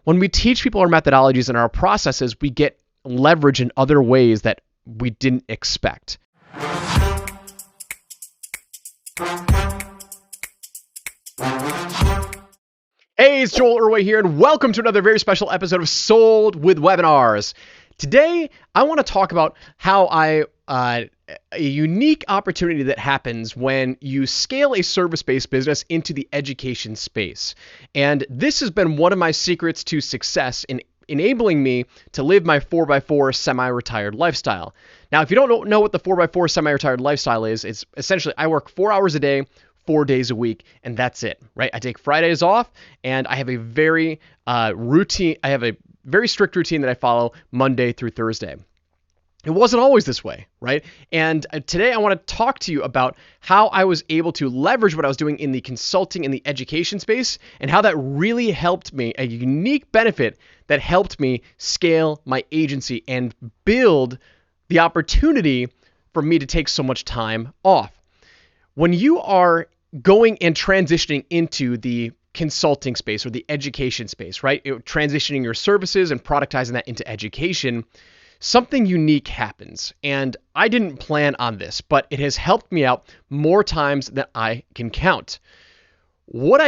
when we teach people our methodologies and our processes, we get leverage in other ways that we didn't expect. Hey, it's Joel Irway here, and welcome to another very special episode of Sold with Webinars. Today, I want to talk about how a unique opportunity that happens when you scale a service-based business into the education space. And this has been one of my secrets to success in enabling me to live my 4x4 semi-retired lifestyle. Now, if you don't know what the 4x4 semi-retired lifestyle is, it's essentially I work 4 hours a day, 4 days a week, and that's it, right? I take Fridays off, and I have a very very strict routine that I follow Monday through Thursday. It wasn't always this way, right? And today I want to talk to you about how I was able to leverage what I was doing in the consulting and the education space and how that really helped me, a unique benefit that helped me scale my agency and build the opportunity for me to take so much time off. When you are going and transitioning into the consulting space or the education space, right? Transitioning your services and productizing that into education, something unique happens. And I didn't plan on this, but it has helped me out more times than I can count. What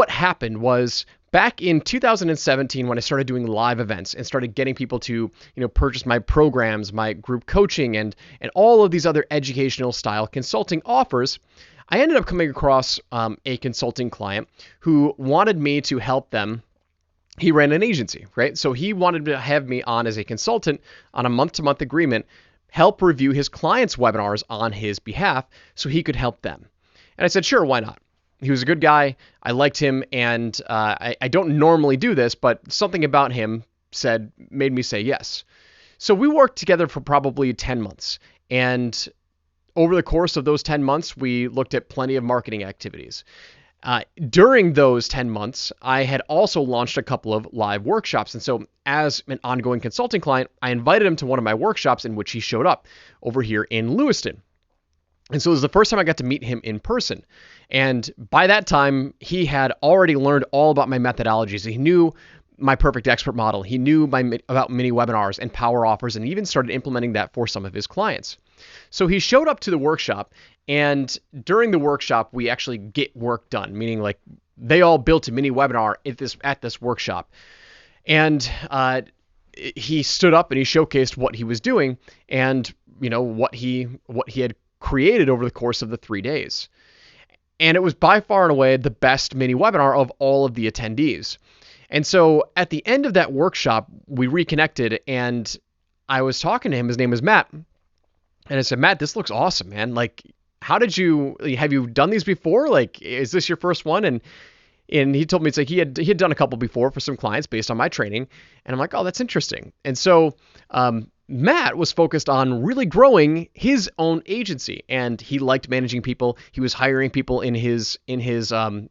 happened was back in 2017 when I started doing live events and started getting people to, purchase my programs, my group coaching, and all of these other educational style consulting offers, I ended up coming across a consulting client who wanted me to help them. He ran an agency, right? So he wanted to have me on as a consultant on a month-to-month agreement, help review his clients' webinars on his behalf so he could help them. And I said, sure, why not? He was a good guy. I liked him, and I don't normally do this, but something about him made me say yes. So we worked together for probably 10 months, and over the course of those 10 months, we looked at plenty of marketing activities. During those 10 months, I had also launched a couple of live workshops. And so as an ongoing consulting client, I invited him to one of my workshops in which he showed up over here in Lewiston. And so it was the first time I got to meet him in person. And by that time, he had already learned all about my methodologies. He knew my perfect expert model. He knew about mini webinars and power offers, and even started implementing that for some of his clients. So he showed up to the workshop, and during the workshop, we actually get work done, meaning like they all built a mini webinar at this workshop. And he stood up and he showcased what he was doing and what he had created over the course of the 3 days. And it was by far and away the best mini webinar of all of the attendees. And so at the end of that workshop, we reconnected, and I was talking to him. His name is Matt. And I said, Matt, this looks awesome, man. Like, have you done these before? Like, is this your first one? And he told me it's like he had done a couple before for some clients based on my training. And I'm like, oh, that's interesting. And so Matt was focused on really growing his own agency, and he liked managing people. He was hiring people in his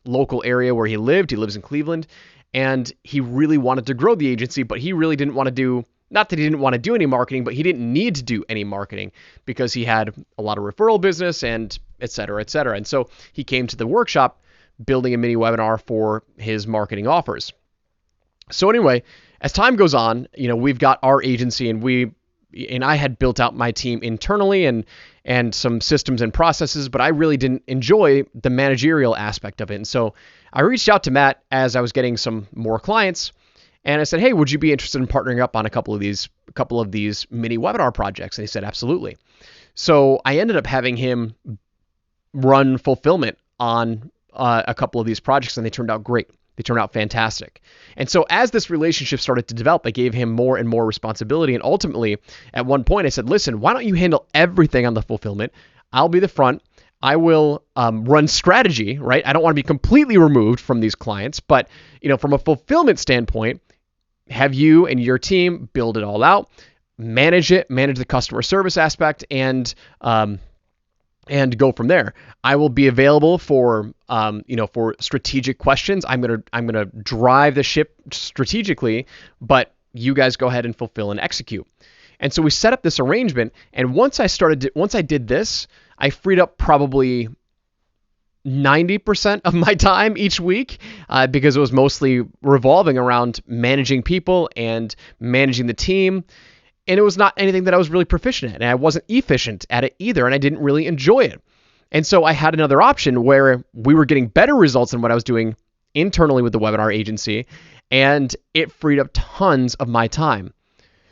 local area where he lived. He lives in Cleveland, and he really wanted to grow the agency, but he really didn't want to do. Not that he didn't want to do any marketing, but he didn't need to do any marketing because he had a lot of referral business and et cetera, et cetera. And so he came to the workshop building a mini webinar for his marketing offers. So anyway, as time goes on, we've got our agency, and I had built out my team internally and some systems and processes, but I really didn't enjoy the managerial aspect of it. And so I reached out to Matt as I was getting some more clients. And I said, hey, would you be interested in partnering up on a couple of these mini webinar projects? And he said, absolutely. So I ended up having him run fulfillment on a couple of these projects, and they turned out great. They turned out fantastic. And so as this relationship started to develop, I gave him more and more responsibility. And ultimately, at one point, I said, listen, why don't you handle everything on the fulfillment? I'll be the front. I will run strategy, right? I don't want to be completely removed from these clients, but from a fulfillment standpoint, have you and your team build it all out, manage the customer service aspect, and go from there. I will be available for strategic questions. I'm gonna drive the ship strategically, but you guys go ahead and fulfill and execute. And so we set up this arrangement, and once I did this, I freed up probably 90% of my time each week because it was mostly revolving around managing people and managing the team. And it was not anything that I was really proficient at. And I wasn't efficient at it either. And I didn't really enjoy it. And so I had another option where we were getting better results than what I was doing internally with the webinar agency. And it freed up tons of my time.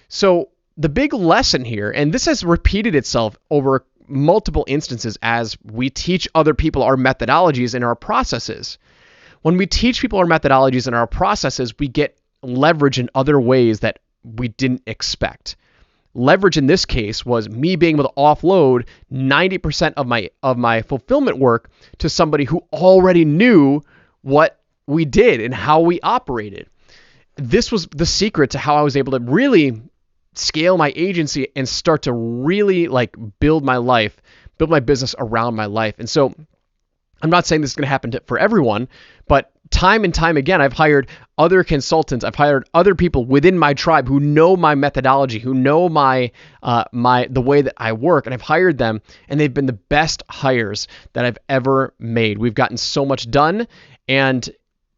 So the big lesson here, and this has repeated itself over multiple instances as we teach other people our methodologies and our processes. When we teach people our methodologies and our processes, we get leverage in other ways that we didn't expect. Leverage in this case was me being able to offload 90% of my fulfillment work to somebody who already knew what we did and how we operated. This was the secret to how I was able to really scale my agency and start to really build my business around my life. And so I'm not saying this is going to happen for everyone, but time and time again, I've hired other consultants. I've hired other people within my tribe who know my methodology, who know the way that I work, and I've hired them, and they've been the best hires that I've ever made. We've gotten so much done, and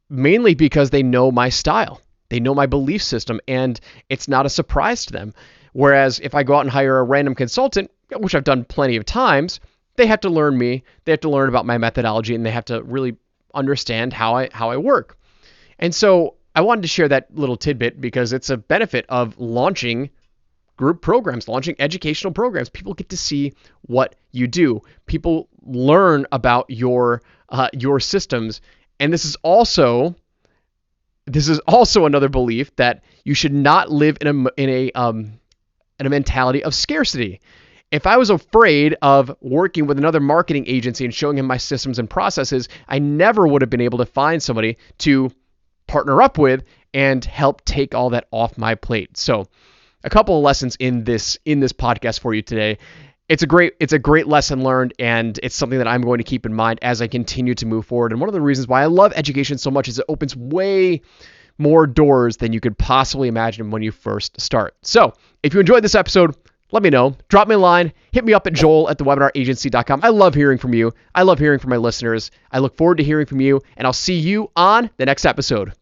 mainly because they know my style. They know my belief system, and it's not a surprise to them. Whereas if I go out and hire a random consultant, which I've done plenty of times, they have to learn me, they have to learn about my methodology, and they have to really understand how I work. And so I wanted to share that little tidbit because it's a benefit of launching group programs, launching educational programs. People get to see what you do. People learn about your systems. And this is also another belief that you should not live in a mentality of scarcity. If I was afraid of working with another marketing agency and showing him my systems and processes, I never would have been able to find somebody to partner up with and help take all that off my plate. So a couple of lessons in this podcast for you today. It's a great lesson learned, and it's something that I'm going to keep in mind as I continue to move forward. And one of the reasons why I love education so much is it opens way more doors than you could possibly imagine when you first start. So if you enjoyed this episode, let me know. Drop me a line. Hit me up at joel@thewebinaragency.com. I love hearing from you. I love hearing from my listeners. I look forward to hearing from you, and I'll see you on the next episode.